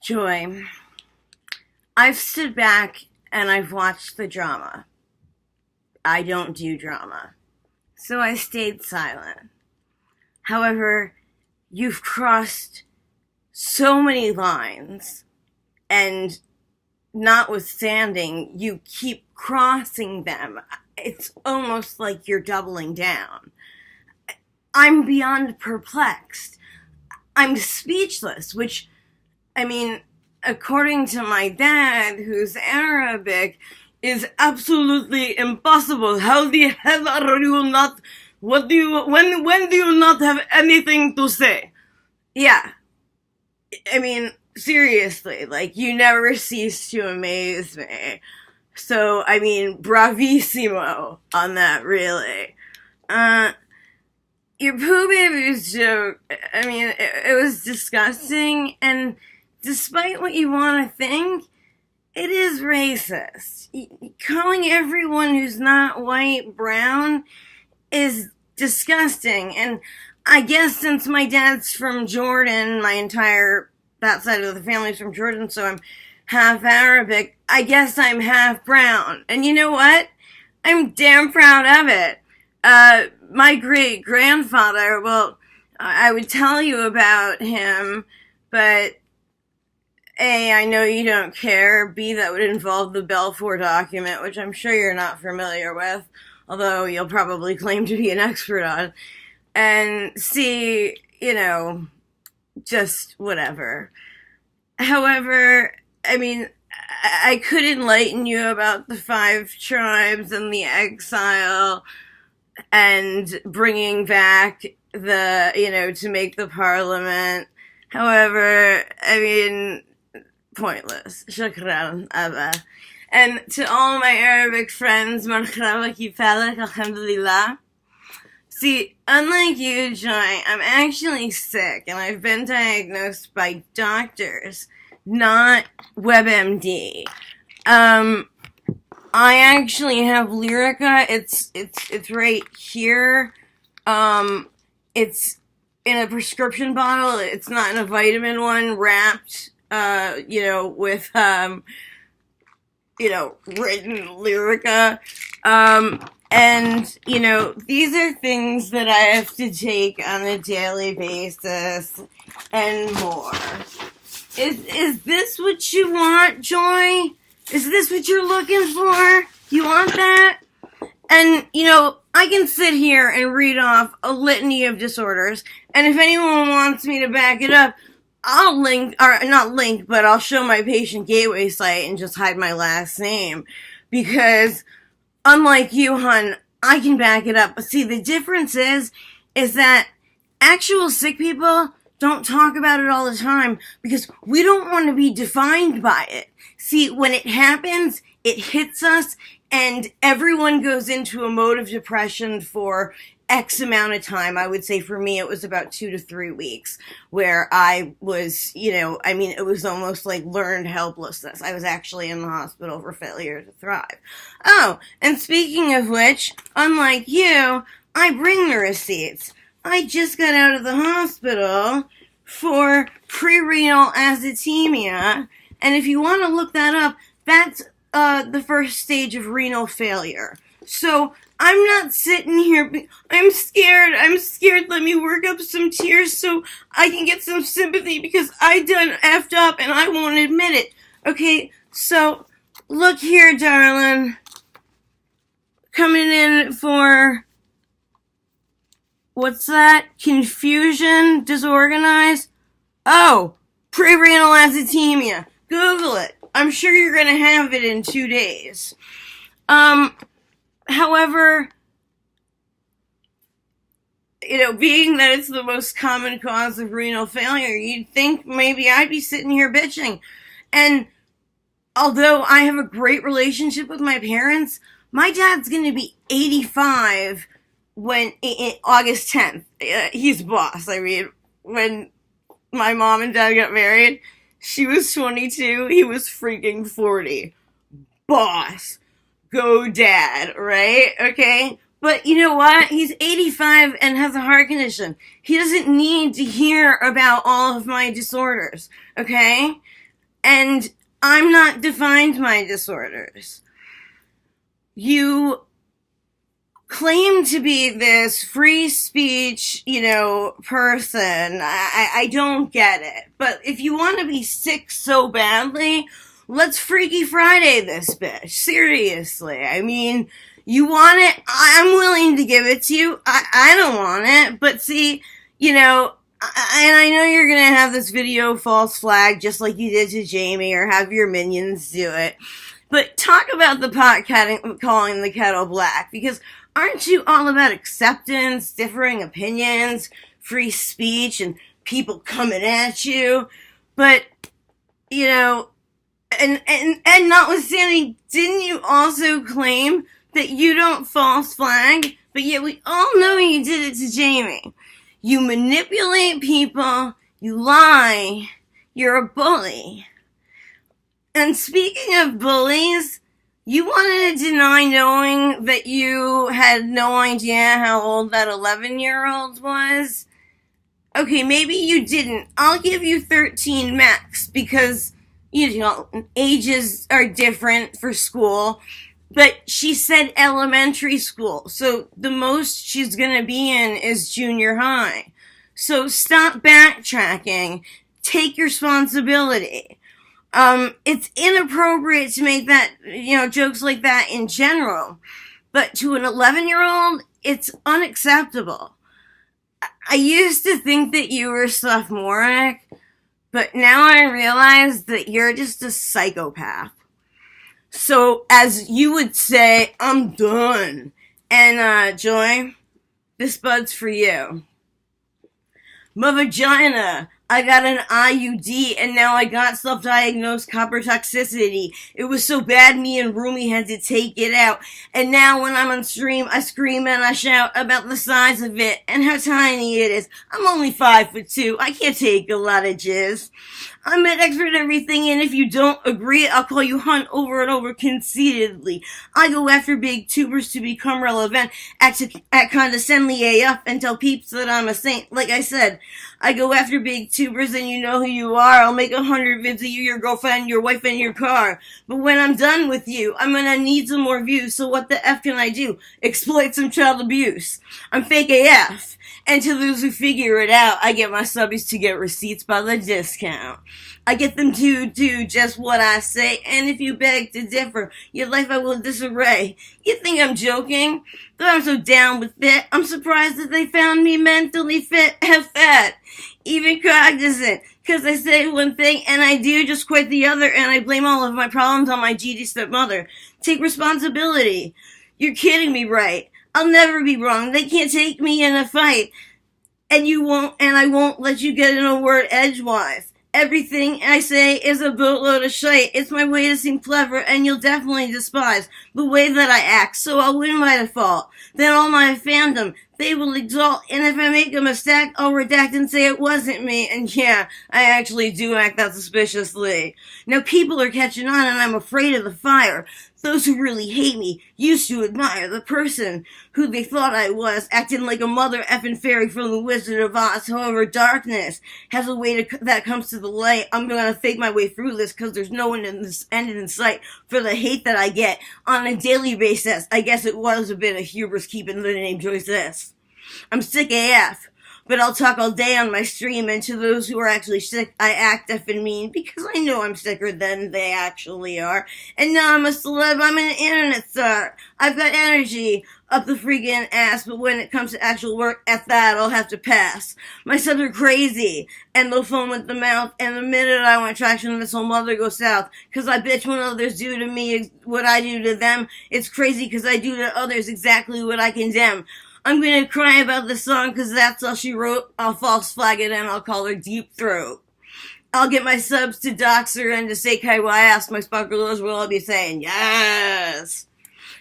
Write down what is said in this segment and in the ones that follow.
Joy, I've stood back and I've watched the drama. I don't do drama. So I stayed silent. However, you've crossed so many lines, and notwithstanding, you keep crossing them. It's almost like you're doubling down. I'm beyond perplexed. I'm speechless, which, I mean, according to my dad, who's Arabic, is absolutely impossible. How the hell are you not, when do you not have anything to say? Yeah. I mean, seriously, like, you never cease to amaze me. So, I mean, bravissimo on that, really. Your poo baby's joke, I mean, it was disgusting, and despite what you want to think, it is racist. Calling everyone who's not white brown is disgusting, and I guess since my dad's from Jordan, that side of the family's from Jordan, so I'm half Arabic, I guess I'm half brown. And you know what? I'm damn proud of it. My great-grandfather, well, I would tell you about him, but A, I know you don't care. B, that would involve the Balfour document, which I'm sure you're not familiar with, although you'll probably claim to be an expert on. And C, just whatever. However, I mean, I could enlighten you about the 5 tribes and the exile and bringing back to make the parliament. However, I mean, pointless. Shukran, Abba. And to all my Arabic friends, marhaba kifalak, alhamdulillah. See, unlike you, Joy, I'm actually sick, and I've been diagnosed by doctors, not WebMD. I actually have Lyrica. It's right here. It's in a prescription bottle. It's not in a vitamin one, wrapped, with, written Lyrica. And, these are things that I have to take on a daily basis and more. Is this what you want, Joy? Is this what you're looking for? You want that? And, I can sit here and read off a litany of disorders, and if anyone wants me to back it up, I'll I'll show my patient gateway site and just hide my last name. Because, unlike you, hun, I can back it up. But see, the difference is that actual sick people don't talk about it all the time because we don't want to be defined by it. See, when it happens, it hits us, and everyone goes into a mode of depression for X amount of time. I would say for me, it was about 2 to 3 weeks where I was, it was almost like learned helplessness. I was actually in the hospital for failure to thrive. Oh, and speaking of which, unlike you, I bring the receipts. I just got out of the hospital for pre-renal azotemia, and if you want to look that up, that's the first stage of renal failure. So I'm not sitting here. I'm scared. Let me work up some tears so I can get some sympathy because I done effed up and I won't admit it. Okay, so look here, darling. Coming in for, what's that? Confusion? Disorganized? Oh, pre-renal azotemia. Google it. I'm sure you're going to have it in 2 days. However, being that it's the most common cause of renal failure, you'd think maybe I'd be sitting here bitching. And although I have a great relationship with my parents, my dad's going to be 85 in August 10th. He's boss. I mean, when my mom and dad got married, she was 22, he was freaking 40. Boss. Go dad, right? Okay? But you know what? He's 85 and has a heart condition. He doesn't need to hear about all of my disorders, okay? And I'm not defined by disorders. You claim to be this free speech, person. I don't get it. But if you want to be sick so badly, let's Freaky Friday this bitch. Seriously. I mean, you want it? I'm willing to give it to you. I don't want it. But see, and I know you're going to have this video false flag just like you did to Jamie, or have your minions do it. But talk about the pot calling the kettle black, because aren't you all about acceptance, differing opinions, free speech, and people coming at you? But, and notwithstanding, didn't you also claim that you don't false flag? But yet we all know you did it to Jamie. You manipulate people, you lie, you're a bully. And speaking of bullies, you wanted to deny knowing that you had no idea how old that 11-year-old was? Okay, maybe you didn't. I'll give you 13 max, because, ages are different for school. But she said elementary school, so the most she's gonna be in is junior high. So stop backtracking. Take responsibility. It's inappropriate to make that, jokes like that in general. But to an 11-year-old, it's unacceptable. I used to think that you were sophomoric, but now I realize that you're just a psychopath. So, as you would say, I'm done. And, Joy, this bud's for you. My vagina. I got an IUD, and now I got self-diagnosed copper toxicity. It was so bad, me and Rumi had to take it out. And now when I'm on stream, I scream and I shout about the size of it and how tiny it is. I'm only 5'2". I can't take a lot of jizz. I'm an expert at everything, and if you don't agree, I'll call you Hunt over and over conceitedly. I go after big tubers to become relevant, act condescendingly AF, and tell peeps that I'm a saint. Like I said, I go after big tubers, and you know who you are. I'll make 100 vids of you, your girlfriend, your wife, and your car. But when I'm done with you, I'm gonna need some more views, so what the F can I do? Exploit some child abuse. I'm fake AF. And to those who figure it out, I get my subbies to get receipts by the discount. I get them to do just what I say, and if you beg to differ, your life I will disarray. You think I'm joking? But I'm so down with it, I'm surprised that they found me mentally fit, fat, even cognizant, cause I say one thing and I do just quite the other, and I blame all of my problems on my GD stepmother. Take responsibility. You're kidding me, right? I'll never be wrong. They can't take me in a fight. And you won't, and I won't let you get in a word edgewise. Everything I say is a boatload of shite. It's my way to seem clever, and you'll definitely despise the way that I act, so I'll win by default. Then all my fandom, they will exalt, and if I make a mistake, I'll redact and say it wasn't me, and yeah, I actually do act that suspiciously. Now people are catching on, and I'm afraid of the fire. Those who really hate me used to admire the person who they thought I was, acting like a mother effing fairy from the Wizard of Oz. However, darkness has a way that comes to the light. I'm gonna fake my way through this, cause there's no one in this end in sight for the hate that I get on a daily basis. I guess it was a bit of hubris keeping the name Joyce S. I'm sick AF. But I'll talk all day on my stream, and to those who are actually sick, I act effing mean, because I know I'm sicker than they actually are. And now I'm a celeb, I'm an internet star. I've got energy up the freaking ass, but when it comes to actual work, at that, I'll have to pass. My subs are crazy, and they'll foam with the mouth, and the minute I want traction, this whole mother goes south. Cause I bitch when others do to me what I do to them. It's crazy cause I do to others exactly what I condemn. I'm gonna cry about this song cause that's all she wrote. I'll false flag it and I'll call her Deep Throat. I'll get my subs to dox her and to say KY ask my sparklers will I'll be saying yes.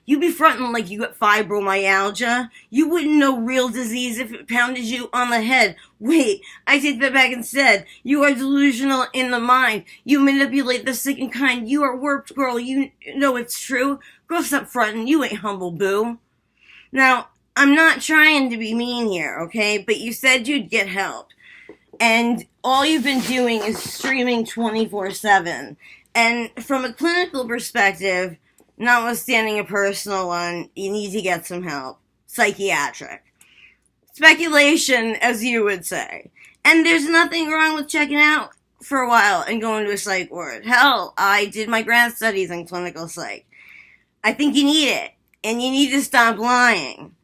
You be frontin' like you got fibromyalgia. You wouldn't know real disease if it pounded you on the head. Wait, I take that back instead. You are delusional in the mind. You manipulate the sick and kind. You are warped, girl. You know it's true. Girl, stop frontin'. You ain't humble, boo. Now, I'm not trying to be mean here, okay? But you said you'd get help. And all you've been doing is streaming 24/7. And from a clinical perspective, notwithstanding a personal one, you need to get some help. Psychiatric. Speculation, as you would say. And there's nothing wrong with checking out for a while and going to a psych ward. Hell, I did my grad studies in clinical psych. I think you need it. And you need to stop lying.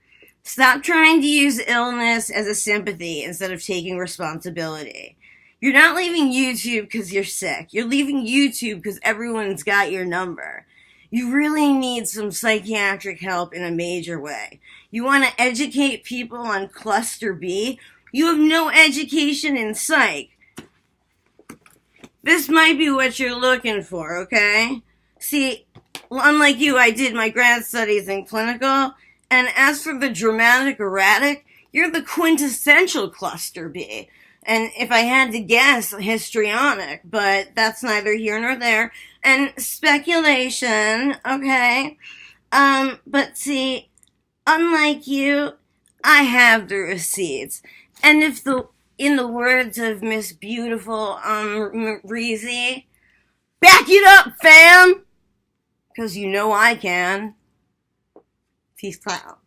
Stop trying to use illness as a sympathy instead of taking responsibility. You're not leaving YouTube because you're sick. You're leaving YouTube because everyone's got your number. You really need some psychiatric help in a major way. You want to educate people on cluster B? You have no education in psych. This might be what you're looking for, okay? See, unlike you, I did my grad studies in clinical, and as for the dramatic erratic, you're the quintessential cluster B. And if I had to guess, histrionic, but that's neither here nor there. And speculation, okay? But see, unlike you, I have the receipts. And if in the words of Miss Beautiful, Reezy, back it up, fam! 'Cause you know I can. Peace out.